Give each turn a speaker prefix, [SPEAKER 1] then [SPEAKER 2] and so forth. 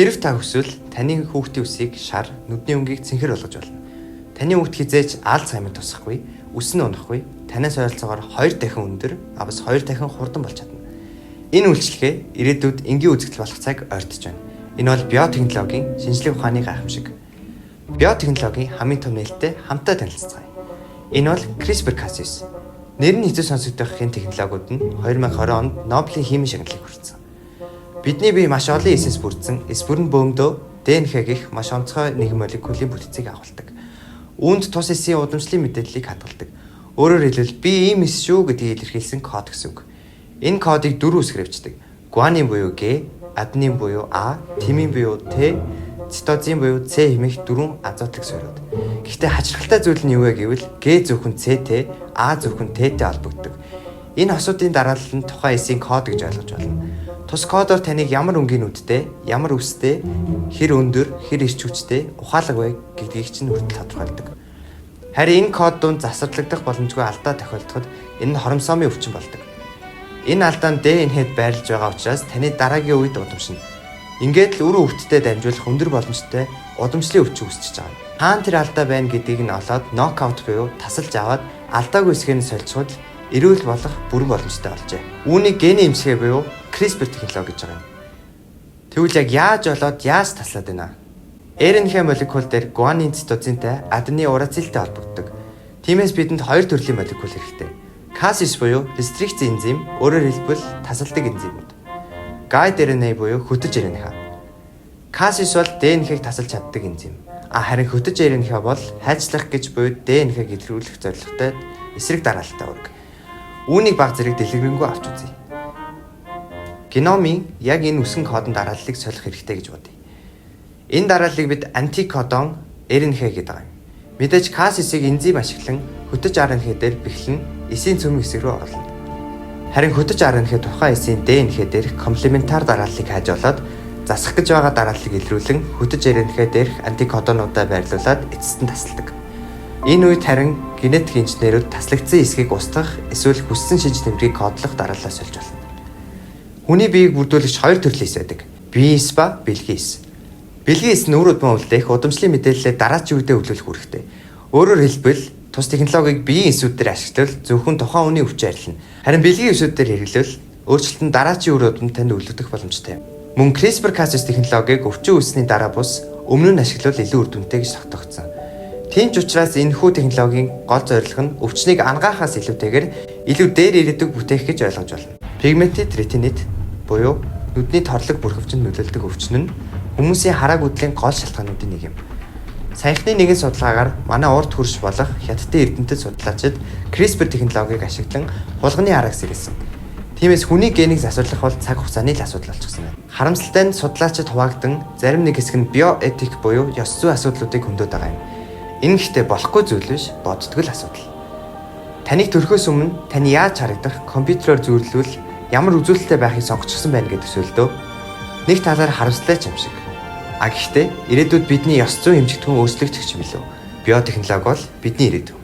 [SPEAKER 1] Хэрв та хүсвэл таны хүүхдийн үсийг шар, нүдний өнгийг цэнхэр болгож болно. Таны хүүхд хизээж Альцгеймер тусахгүй, үс нь унахгүй, танаас ойролцоогоор 2 дахин өндөр, бас 2 дахин хурдан болж чадна. Энэ үйлчлэгээ ирээдүйд энгийн үзэгдэл болох цаг ойртож байна. Энэ бол биотехнологийн шинжлэх ухааны гайхамшиг. Биотехнологийн хамгийн том нээлттэй хамтаа танилцгаая. Энэ бол CRISPR-Cas9. Нэр нь хэцүү сонсогдох энэ технологиуд нь 2020 онд Нобелийн химийн шагналыг хүртсэн. Бидний бие маш олон эсээс бүрдсэн эс бүрэн бөөмдөө ДНХ гэх маш онцгой нэгэн молекулын бүтцийг агуулдаг. Үүнд тус эсийн удамшлын мэдээллийг хадгалдаг. Өөрөөр хэлбэл би ийм эс шүү гэдгийг илэрхийлсэн код гэсэн үг. Энэ кодыг 4 үсгээр бичдэг. Гуанин буюу G, аденин буюу A, тимин буюу T, цитозин буюу C хэмээх 4 азотлог суурьуд. Гэхдээ хачирхалтай зүйл нь юу вэ гэвэл G зөвхөн Cтэй, A зөвхөн Tтэй холбогддог. Энэ хосуудын дараалал нь тухайн эсийн код гэж ойлгож байна. Тус кодоор таныг ямар өнгийн үдтэй, ямар үстэй, хэр өндөр, хэр эрч хүчтэй ухаалаг вэ гэдгийг чинь хүртэл тодорхойлдог. Харин энэ код дунд засварлагдах боломжгүй алдаа тохиолдоход энэ нь хоромсоомын өвчин болдог. Энэ алдаа нь ДНХ-д байрлаж байгаа учраас таны дараагийн үед удамшина. Ингээд л үр хөвгтөд дамжуулах өндөр боломжтой удамшлын өвчин үүсчихэж байгаа. Хаана тэр алдаа байна гэдгийг нь олоод нокаут буюу тасалж аваад алдаагүй хэсгээр нь сольцоход эрүүл болох бүрэн боломжтой болжээ. Үүнийг гений эмчилгээ буюу CRISPR технологи гэж байгаа юм. Тэгвэл яг яаж болоод яаж таслаад байна? РНХ молекул дээр гуанин цитозинтай аденин урацилтай холбогддог. Тиймээс бидэнд 2 төрлийн молекул хэрэгтэй. Cas9 буюу рестрикц энзим, өөрөөр хэлбэл тасалдаг энзимүүд. Guide RNA буюу хөтөж RNA. Cas9 бол ДНХ-г тасалж чаддаг энзим. Харин хөтөж RNA бол хайцлах гэж буюу ДНХ-г илрүүлэх зорилготой эсрэг дараалалтай үүрэг. Үүнийг баг зэрэг дэлгэрэнгүй авч үзье. Геномын яг энэ үсгэн кодон дарааллыг солих хэрэгтэй гэж бодъё. Энэ дарааллыг бид антикодон РНХ гэдэг юм. Мэдээж Cas9-ыг энзим ашиглан хөтөж RNХ дээр бэхлэн эсийн цөмийн хэсэг рүү оруулна. Харин хөтөж RNХ тухайн эсийн ДНХ дээр комплементар дарааллыг хажуулаад засах гэж байгаа дарааллыг илрүүлэн хөтөж RNХ дээрх антикодонуудаа байрлуулад эцэст нь тасалдаг. Энэ үед харин генетик инженерүүд таслагдсан эсгийг устгах эсвэл хүссэн шинж тэмдгийг кодлох дарааллаа сольж болно. Хүний биеийг бүрдүүлэгч 2 төрлийн эс байдаг. Биеийн эс ба бэлгийн эс. Бэлгийн эс нь үр удмаа үлдээх удамшлын мэдээлэлээ дараачийн үедээ өвлүүлэх үүрэгтэй. Өөрөөр хэлбэл тус технологиг биеийн эсүүд дээр ашиглал зөвхөн тухайн хүний өвчин арилна. Харин бэлгийн эсүүд дээр хэрэглэвэл өөрчлөлт нь дараачийн үр удманд танд өвлөгдөх боломжтой юм. Мөн CRISPR-Cas9 технологиг өвчин үүссний дараа бус өмнө нь ашиглавал илүү үр дүнтэй гэж тогтоогдсон. Тийм ч учраас энэхүү технологийн гол зорилго нь өвчнийг ангаахаас илүүтэйгээр илүү дээр ирээдүг бүтээх гэж ойлгож байна. Pigmented retinit буюу нүдний торлог бүрхөвчөнд нөлөөлдөг өвчин нь хүмүүсийн харааг үдлийн гол шалтгаануудын нэг юм. Саяхны нэгэн судалгаагаар манай урд хөрш болох хятадын эрдэмтэд судлаачид CRISPR технологиг ашиглан хулганы харааг сэргэлсэн. Тиймээс хүний генийг засварлах бол цаг хугацааны л асуудал болчихсон байна. Харамсалтай нь судлаачид хуваагдан зарим нэг хэсэг нь биоэтик буюу ёс зүй асуудлуудыг хөндөд байгаа юм. Энэ гэхдээ болохгүй зүйл биш, боддгол асуудал. Таныг төрхөөс өмнө таны яаж харагдах компьютероор зүйрлвэл ямар үзүүлэлттэй байхыг сонгочихсон байна гэдэг сөөлдөө нэг талаар харамсалтай ч юм шиг. Гэхдээ ирээдүйд бидний ёс зүйн хэмжигдэхүүн өөрчлөгдөх ч билүү. Биотехнологи бол бидний ирээдүй.